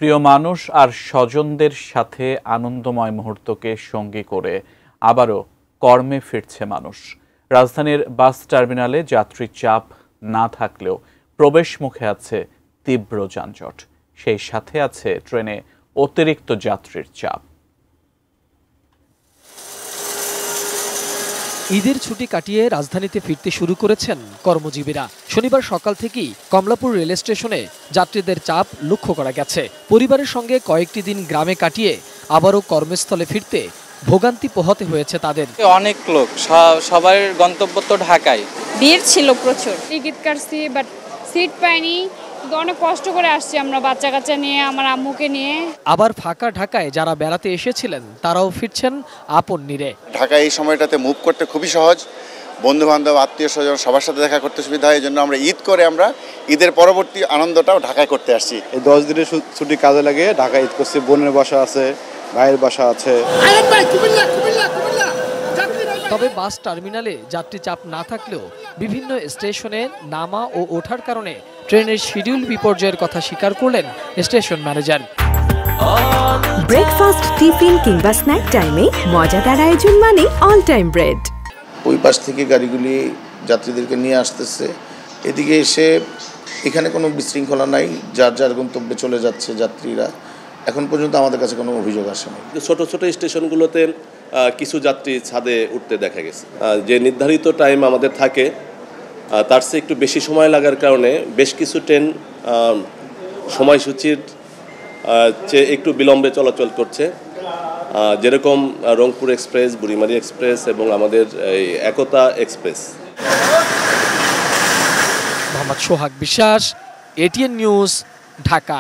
প্রিয় মানুষ আর স্বজনদের সাথে আনন্দময় মুহূর্তকে সঙ্গী করে আবারও কর্মে ফিরছে মানুষ। রাজধানীর বাস টার্মিনালে যাত্রীর চাপ না থাকলেও প্রবেশ মুখে আছে তীব্র যানজট, সেই সাথে আছে ট্রেনে অতিরিক্ত যাত্রীর চাপ। ঈদের ছুটি কাটিয়ে রাজধানীতে ফিরতে শুরু করেছেন কর্মজীবীরা। শনিবার সকাল থেকেই কমলাপুর রেল স্টেশনে যাত্রীদের চাপ লক্ষ্য করা গেছে। পরিবারের সঙ্গে কয়েকটি দিন গ্রামে কাটিয়ে আবারও কর্মস্থলে ফিরতে ভোগান্তি পোহাতে হয়েছে তাদের। অনেক লোক, সবার গন্তব্য তো ঢাকায়। ভিড় ছিল প্রচুর। টিকিট কাটছি বাট সিট পাইনি, অনেক কষ্ট করে আসছি আমরা বাচ্চা কাচ্চা নিয়ে, আমার আম্মুকে নিয়ে। আবার ফাঁকা ঢাকায় যারা বেড়াতে এসেছিলেন তারাও ফিরছেন আপন নিরে। ঢাকায় এই সময়টাতে মুভ করতে খুবই সহজ, বন্ধু বান্ধব আত্মীয় স্বজন সবার সাথে দেখা করতে সুবিধা হয়। এই জন্য আমরা ঈদ করে আমরা ঈদের পরবর্তী আনন্দটাও ঢাকায় করতে আসছি। এই 10 দিনের ছুটি কাজে লাগে ঢাকায় ঈদ করছি। বোনের বাসা আছে, ভাইয়ের বাসা আছে। তবে বাস টার্মিনালে যাত্রী চাপ না থাকলেও বিভিন্ন স্টেশনে নামা ও ওঠার কারণে ট্রেনের শিডিউল বিপর্যয়ের কথা স্বীকার করলেন স্টেশন ম্যানেজার। ব্রেকফাস্ট, টিফিন কিংবা স্ন্যাক টাইমে মজাদার আয়োজন মানে অল টাইম ব্রেড। ওই পাশ থেকে গাড়িগুলি যাত্রীদেরকে নিয়ে আসতেছে, এদিকে এসে এখানে কোনো বিশৃঙ্খলা নাই, যার যার গন্তব্যে চলে যাচ্ছে যাত্রীরা। এখন পর্যন্ত আমাদের কাছে কোনো অভিযোগ আসেনি। ছোট ছোট স্টেশনগুলোতে কিছু যাত্রী ছাদে উঠতে দেখা গেছে। যে নির্ধারিত টাইম আমাদের থাকে তার চেয়ে একটু বেশি সময় লাগার কারণে বেশ কিছু ট্রেন সময়সূচির চেয়ে একটু বিলম্বে চলাচল করছে, যেরকম রংপুর এক্সপ্রেস, বুড়িমারি এক্সপ্রেস এবং আমাদের এই একতা এক্সপ্রেস। মোহাম্মদ সোহাগ বিশ্বাস, এটিএন নিউজ, ঢাকা।